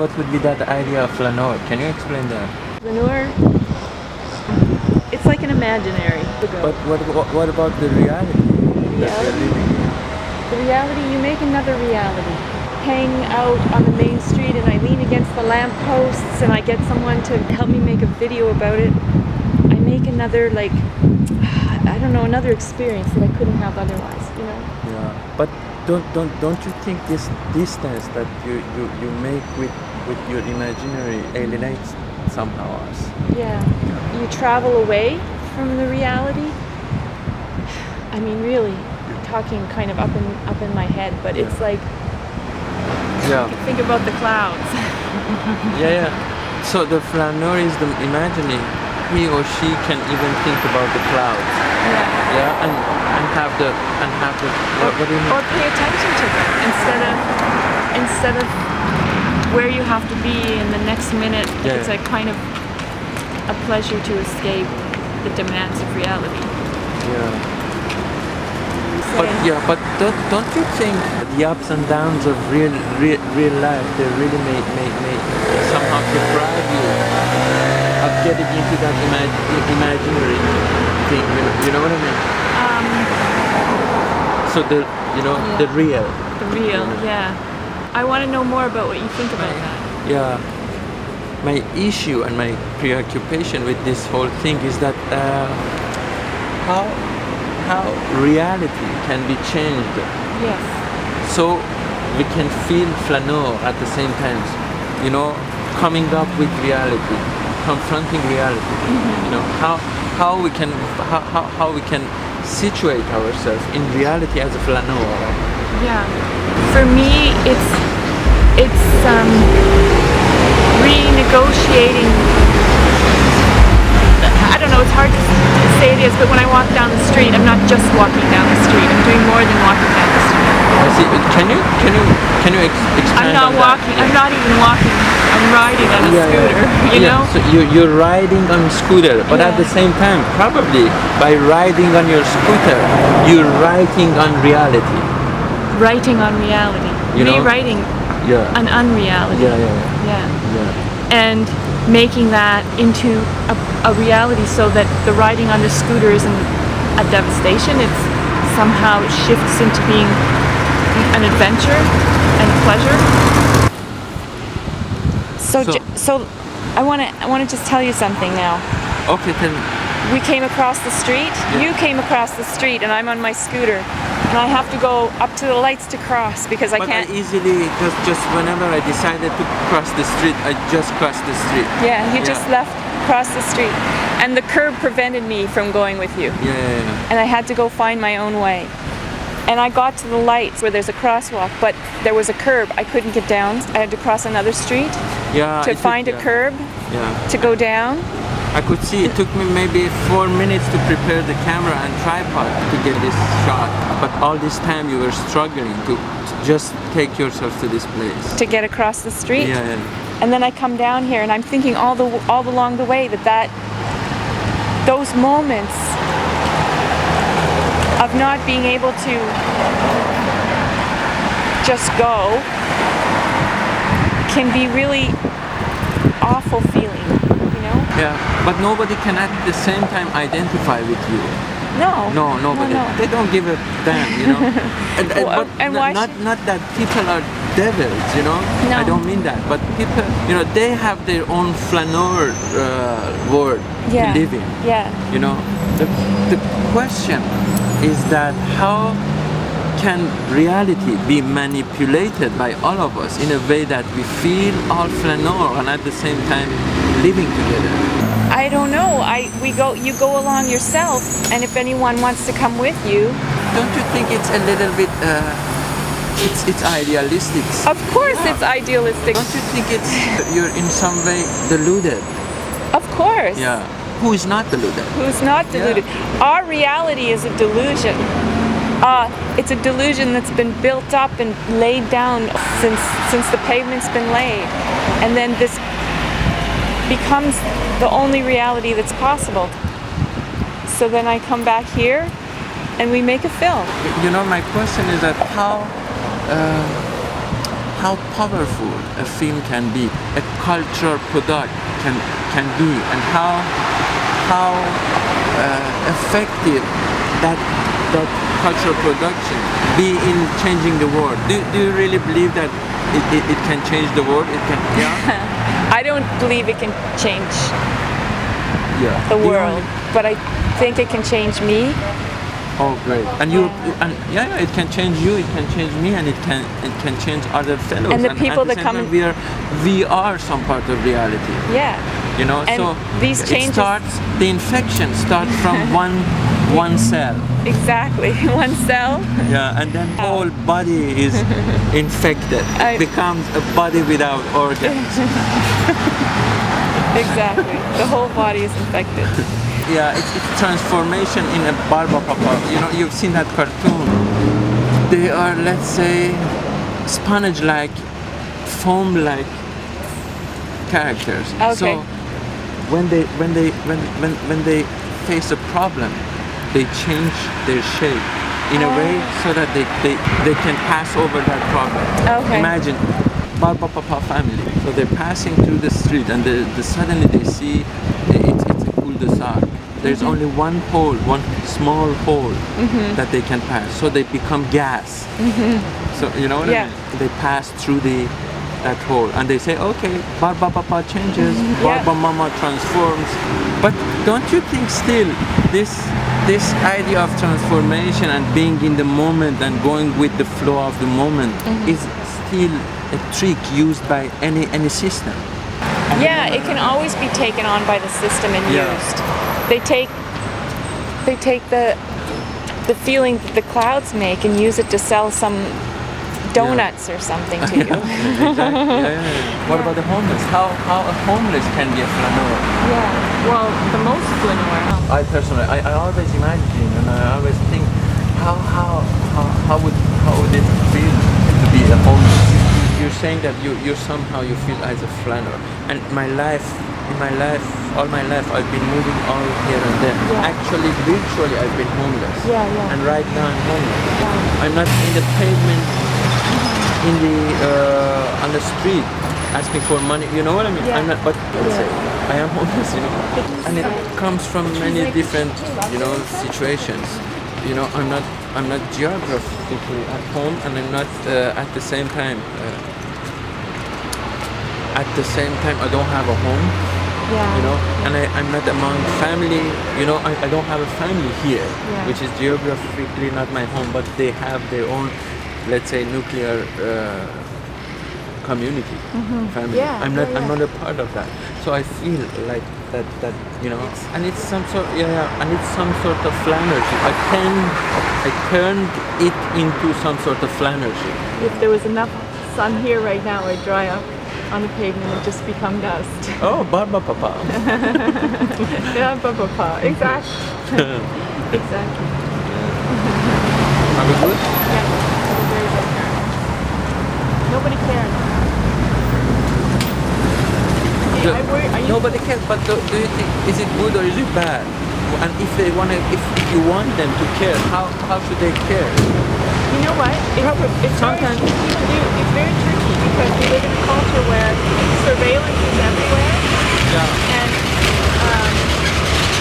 what would be that idea of flaneur? Can you explain that? Flaneur, it's like an imaginary. But what about the reality that we're living in? The reality, you make another reality. Hang out on the main street and I lean against the lamp posts and I get someone to help me make a video about it. I make another, like, I don't know, another experience that I couldn't have otherwise, you know? Yeah, but don't you think this distance that you make with your imaginary alienates somehow us? Yeah. You travel away from the reality. I mean, really, talking kind of up in my head, but it's like, think about the clouds. Yeah. So the flaneur is the imagining. He or she can even think about the clouds. Yeah, and have the what do you mean? Or pay attention to them instead of where you have to be in the next minute. It's a kind of a pleasure to escape the demands of reality. But don't you think the ups and downs of real life, they really may somehow deprive you of getting into that imaginary thing? You know what I mean? So the real. The real, I want to know more about what you think about that. Yeah. My issue and my preoccupation with this whole thing is that how reality can be changed. Yes. So we can feel flaneur at the same time. You know, coming up with reality, confronting reality. You know, how we can situate ourselves in reality as a flaneur. Yeah. For me, it's renegotiating. I don't know, it's hard to say it is, but when I walk down the street, I'm not just walking down the street. I'm doing more than walking down the street. I see. Can you expand I'm not on walking. That? I'm not even walking. I'm riding on a scooter. You know. So you're riding on a scooter, but at the same time, probably by riding on your scooter, you're writing on reality. Writing on reality. Rewriting an unreality. And making that into a reality so that the riding on the scooter isn't a devastation. It shifts into being an adventure and pleasure. So I want to just tell you something now. Okay, tell me. We came across the street. You came across the street, and I'm on my scooter, and I have to go up to the lights to cross because I can't. I easily just whenever I decided to cross the street, I just crossed the street. Yeah, you just left across the street, and the curb prevented me from going with you. And I had to go find my own way. And I got to the lights where there's a crosswalk, but there was a curb. I couldn't get down. I had to cross another street to find a curb to go down. I could see it took me maybe 4 minutes to prepare the camera and tripod to get this shot. But all this time you were struggling to just take yourself to this place. To get across the street? And then I come down here and I'm thinking all along the way that those moments of not being able to just go can be really awful feeling, you know? Yeah, but nobody can at the same time identify with you. No, nobody. No. They don't give a damn, you know. And why not that people are devils, you know. No. I don't mean that, but people, you know, they have their own flaneur world to live in. You know, the question is that how can reality be manipulated by all of us in a way that we feel all flaneur and at the same time living together? I don't know. You go along yourself, and if anyone wants to come with you. Don't you think it's a little bit it's idealistic? Of course it's idealistic. Don't you think you're in some way deluded? Of course. Yeah. Who is not deluded? Who's not deluded? Our reality is a delusion. It's a delusion that's been built up and laid down since the pavement's been laid. And then this becomes the only reality that's possible. So then I come back here and we make a film. You know, my question is that how powerful a film can be, a cultural product can be, and how effective that cultural production be in changing the world. Do you really believe that it can change the world? It can, yeah? I don't believe it can change the world, but I think it can change me. Oh, great! And it can change you. It can change me, and it can change other fellows. And the people that come. We are some part of reality. Yeah. You know, and so these changes. The infection starts from one cell. Exactly, one cell. Yeah, and then whole body is infected. It becomes a body without organs. Exactly, the whole body is infected. Yeah, it's transformation in a Barba Papa. You know, you've seen that cartoon. They are, let's say, sponge-like, foam-like characters. Okay. So when they face a problem, they change their shape in a way so that they can pass over that problem. Okay. Imagine Barba Papa family. So they're passing through the street, and suddenly they see it's a cul-de-sac. There's only one hole, one small hole that they can pass. So they become gas. So you know what I mean? They pass through that hole, and they say, okay, Barba Papa changes, Barba Mama transforms. But don't you think still this idea of transformation and being in the moment and going with the flow of the moment is still a trick used by any system? Yeah, it can always be taken on by the system and used. They take the feeling that the clouds make and use it to sell some donuts or something to you. Exactly. What about the homeless? How a homeless can be a flaneur? Yeah. Well, the most flaneur. I personally, I always imagine, and I always think, how would it feel to be a homeless? You're saying that you somehow you feel as a flaneur, and in my life, all my life, I've been moving all here and there. Yeah. Actually, virtually, I've been homeless. Yeah. And right now, I'm homeless. Yeah. I'm not in the pavement, on the street, asking for money. You know what I mean? Yeah. I'm not, but let's say I am homeless. You know, and it comes from many different, situations. You know, I'm not geographically at home, and I'm not at the same time. I don't have a home. Yeah. You know, and I'm not among family. You know, I don't have a family here, which is geographically not my home, but they have their own, let's say, nuclear community, family. Yeah, I'm not a part of that. So I feel like that and it's some sort of flanneurship. I turned it into some sort of flanneurship. If there was enough sun here right now, I'd dry up on the pavement and just become dust. Oh, Barba Papa. Yeah, Barba Papa. Exactly. Exactly. Are we good? Yeah. Very good. Nobody cares. Nobody cares, but do you think, is it good or is it bad? And if you want them to care, how should they care? You know what? It's sometimes it's very tricky because we live in a culture where surveillance is everywhere. Yeah. And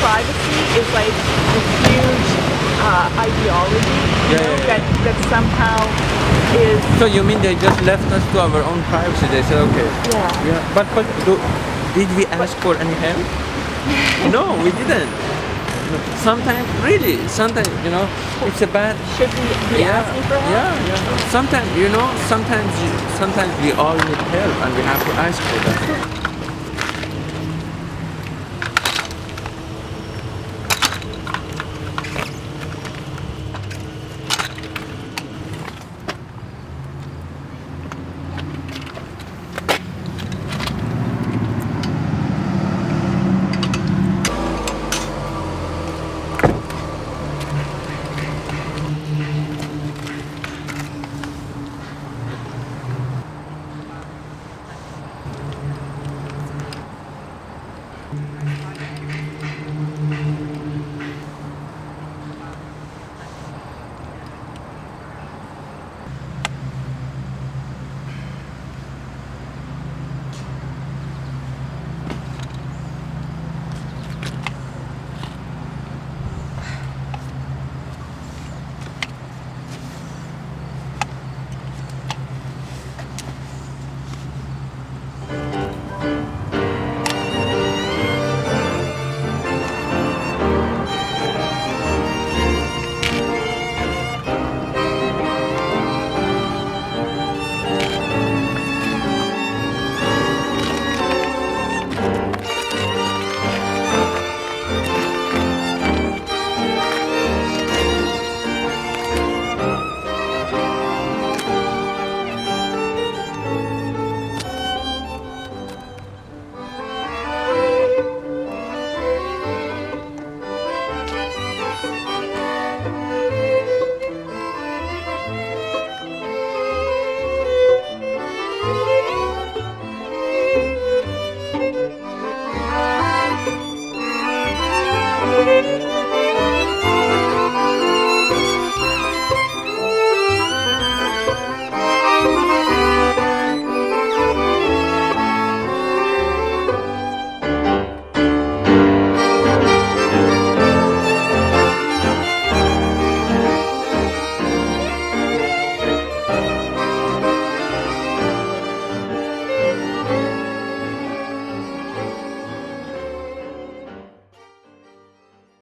privacy is like a huge ideology. That somehow is. So you mean they just left us to our own privacy? They said, okay. Yeah. But did we ask for any help? No, we didn't. Sometimes, it's a bad. Should we be asking for help? Yeah. Sometimes we all need help, and we have to ask for that.